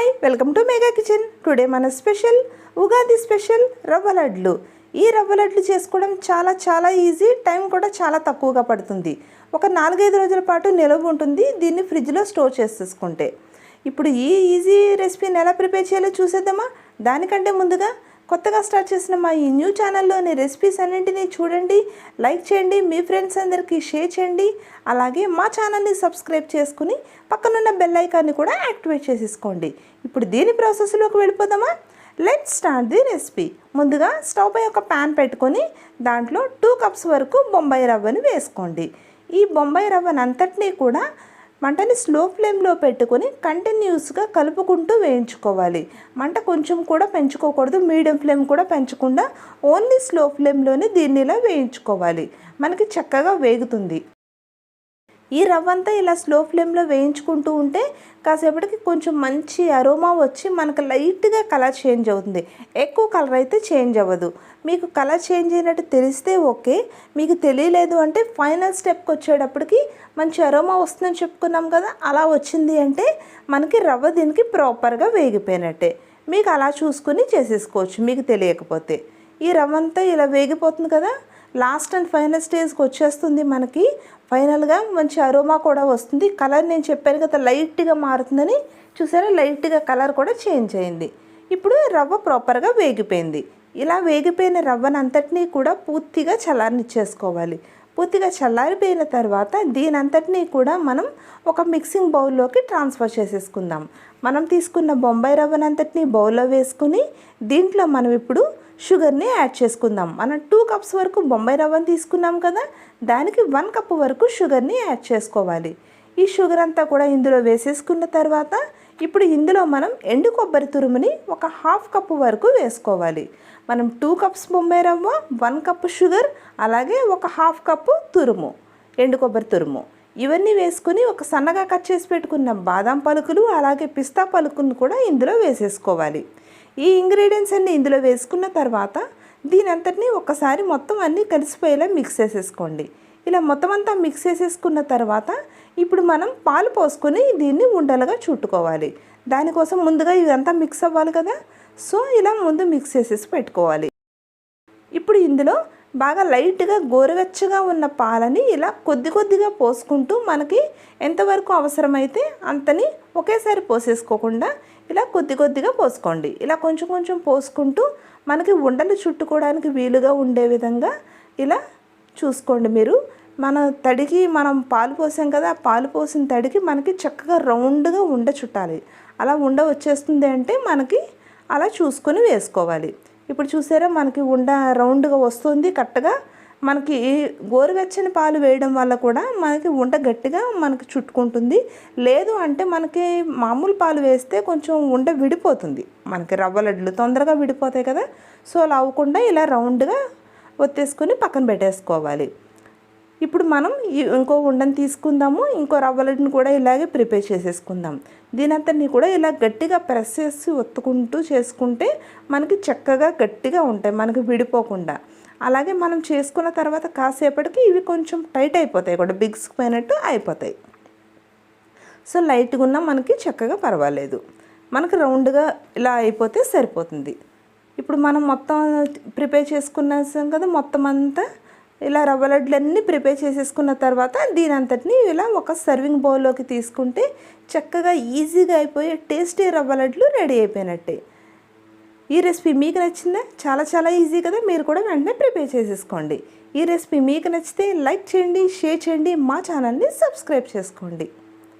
Hi welcome to mega kitchen. Today మన special Ugadi special రవ్వ లడ్లు. ఈ రవ్వ లడ్లు చేసుకోవడం చాలా ఈజీ, టైం కూడా చాలా తక్కువగా పడుతుంది. ఒక 4-5 రోజుల పాటు నిలవ ఉంటుంది దీన్ని ఫ్రిడ్జ్లో స్టోర్ చేసేసుకుంటే. ఇప్పుడు ఈ ఈజీ రెసిపీని ఎలా ప్రిపేర్ చేయాలో చూసేద్దామా? దానికంటే ముందుగా కొత్తగా స్టార్ట్ చేసిన మా ఈ న్యూ ఛానల్లోని రెసిపీస్ అన్నింటినీ చూడండి, లైక్ చేయండి, మీ ఫ్రెండ్స్ అందరికీ షేర్ చేయండి. అలాగే మా ఛానల్ని సబ్స్క్రైబ్ చేసుకుని పక్కనున్న బెల్ ఐకాన్ని కూడా యాక్టివేట్ చేసేసుకోండి. ఇప్పుడు దీని ప్రాసెస్లోకి వెళ్ళిపోదామా? Let's start the recipe. ముందుగా స్టవ్ పై ఒక ప్యాన్ పెట్టుకొని దాంట్లో 2 కప్స్ వరకు బొంబాయి రవ్వని వేసుకోండి. ఈ బొంబాయి రవ్వనంతటినీ కూడా మంటని స్లో ఫ్లేమ్లో పెట్టుకొని కంటిన్యూస్గా కలుపుకుంటూ వేయించుకోవాలి. మంట కొంచెం కూడా పెంచుకోకూడదు, మీడియం ఫ్లేమ్ కూడా పెంచకుండా ఓన్లీ స్లో ఫ్లేమ్లోనే దీన్ని ఇలా వేయించుకోవాలి. మనకి చక్కగా వేగుతుంది. ఈ రవ్వంతా ఇలా స్లో ఫ్లేమ్లో వేయించుకుంటూ ఉంటే కాసేపటికి కొంచెం మంచి అరోమా వచ్చి మనకు లైట్గా కలర్ చేంజ్ అవుతుంది. ఎక్కువ కలర్ అయితే చేంజ్ అవ్వదు. మీకు కలర్ చేంజ్ అయినట్టు తెలిస్తే ఓకే, మీకు తెలియలేదు అంటే ఫైనల్ స్టెప్కి వచ్చేటప్పటికి మంచి అరోమా వస్తుందని చెప్పుకున్నాం కదా, అలా వచ్చింది అంటే మనకి రవ్వ దీనికి ప్రాపర్గా వేగిపోయినట్టే. మీకు అలా చూసుకుని చేసేసుకోవచ్చు మీకు తెలియకపోతే. ఈ రవ్వంతా ఇలా వేగిపోతుంది కదా, లాస్ట్ అండ్ ఫైనల్ స్టేజ్కి వచ్చేస్తుంది. మనకి ఫైనల్గా మంచి అరోమా కూడా వస్తుంది. కలర్ నేను చెప్పాను కదా లైట్గా మారుతుందని, చూసారా లైట్గా కలర్ కూడా చేంజ్ అయింది. ఇప్పుడు రవ్వ ప్రాపర్గా వేగిపోయింది. ఇలా వేగిపోయిన రవ్వనంతటినీ కూడా పూర్తిగా చల్లారనిచ్చేసుకోవాలి. పూర్తిగా చల్లారిపోయిన తర్వాత దీనంతటినీ కూడా మనం ఒక మిక్సింగ్ బౌల్లోకి ట్రాన్స్ఫర్ చేసేసుకుందాం. మనం తీసుకున్న బొంబాయి రవ్వనంతటినీ బౌల్లో వేసుకుని దీంట్లో మనం ఇప్పుడు షుగర్ని యాడ్ చేసుకుందాం. మనం 2 కప్స్ వరకు బొంబాయి రవ్వని తీసుకున్నాం కదా, దానికి 1 కప్ వరకు షుగర్ని యాడ్ చేసుకోవాలి. ఈ షుగర్ అంతా కూడా ఇందులో వేసేసుకున్న తర్వాత ఇప్పుడు ఇందులో మనం ఎండు కొబ్బరి తురుముని ఒక 1/2 కప్పు వరకు వేసుకోవాలి. మనం 2 కప్స్ బొంబాయి రవ్వ, 1 కప్పు షుగర్, అలాగే ఒక 1/2 కప్పు తురుము, ఎండు కొబ్బరి తురుము, ఇవన్నీ వేసుకుని ఒక సన్నగా కట్ చేసి పెట్టుకున్న బాదం పలుకులు అలాగే పిస్తా పలుకులను కూడా ఇందులో వేసేసుకోవాలి. ఈ ఇంగ్రీడియంట్స్ అన్నీ ఇందులో వేసుకున్న తర్వాత దీనంతటినీ ఒకసారి మొత్తం అన్నీ కలిసిపోయేలా మిక్స్ చేసేసుకోండి. ఇలా మొత్తం అంతా మిక్స్ చేసేసుకున్న తర్వాత ఇప్పుడు మనం పాలు పోసుకొని దీన్ని ఉండలుగా చుట్టుకోవాలి. దానికోసం ముందుగా ఇదంతా మిక్స్ అవ్వాలి కదా, సో ఇలా ముందు మిక్స్ చేసేసి పెట్టుకోవాలి. ఇప్పుడు ఇందులో బాగా లైట్గా గోరువెచ్చగా ఉన్న పాలని ఇలా కొద్దిగా పోసుకుంటూ మనకి ఎంతవరకు అవసరమైతే అంతని ఒకేసారి పోసేసుకోకుండా ఇలా కొద్దిగా పోసుకోండి. ఇలా కొంచెం పోసుకుంటూ మనకి ఉండలు చుట్టుకోవడానికి వీలుగా ఉండే విధంగా ఇలా చూసుకోండి. మీరు మన తడికి మనం పాలు పోసాం కదా, ఆ పాలు పోసిన తడికి మనకి చక్కగా రౌండ్గా ఉండ చుట్టాలి. అలా ఉండ వచ్చేస్తుంది అంటే మనకి అలా చూసుకొని వేసుకోవాలి. ఇప్పుడు చూసారా మనకి ఉండ రౌండ్గా వస్తుంది కరెక్ట్గా. మనకి గోరువెచ్చని పాలు వేయడం వల్ల కూడా మనకి ఉండ గట్టిగా మనకి చుట్టుకుంటుంది. లేదు అంటే మనకి మామూలు పాలు వేస్తే కొంచెం ఉండ విడిపోతుంది. మనకి రవ్వ లడ్లు తొందరగా విడిపోతాయి కదా, సో అలా అవ్వకుండా ఇలా రౌండ్గా ఒత్తేసుకొని పక్కన పెట్టేసుకోవాలి. ఇప్పుడు మనం ఇంకో ఉండని తీసుకుందాము. ఇంకో రవ్వ లడ్డుని కూడా ఇలాగే ప్రిపేర్ చేసేసుకుందాం. దీనంతటిని కూడా ఇలా గట్టిగా ప్రెస్ చేసి ఒత్తుకుంటూ చేసుకుంటే మనకి చక్కగా గట్టిగా ఉంటాయి, మనకి విడిపోకుండా. అలాగే మనం చేసుకున్న తర్వాత కాసేపటికి ఇవి కొంచెం టైట్ అయిపోతాయి కూడా, బిగుసుకుపోయినట్టు అయిపోతాయి. సో లైట్గా ఉన్న మనకి చక్కగా పర్వాలేదు, మనకి రౌండ్గా ఇలా అయిపోతే సరిపోతుంది. ఇప్పుడు మనం మొత్తం ప్రిపేర్ చేసుకున్నాం కదా, మొత్తం అంతా ఇలా రవ్వ లడ్లన్నీ ప్రిపేర్ చేసేసుకున్న తర్వాత దీనంతటిని ఇలా ఒక సర్వింగ్ బౌల్లోకి తీసుకుంటే చక్కగా ఈజీగా అయిపోయే టేస్టీ రవ్వ లడ్లు రెడీ అయిపోయినట్టే. ఈ రెసిపీ మీకు నచ్చిందా? చాలా ఈజీ కదా, మీరు కూడా వెంటనే ప్రిపేర్ చేసేసుకోండి. ఈ రెసిపీ మీకు నచ్చితే లైక్ చేయండి, షేర్ చేయండి, మా ఛానల్ని సబ్స్క్రైబ్ చేసుకోండి.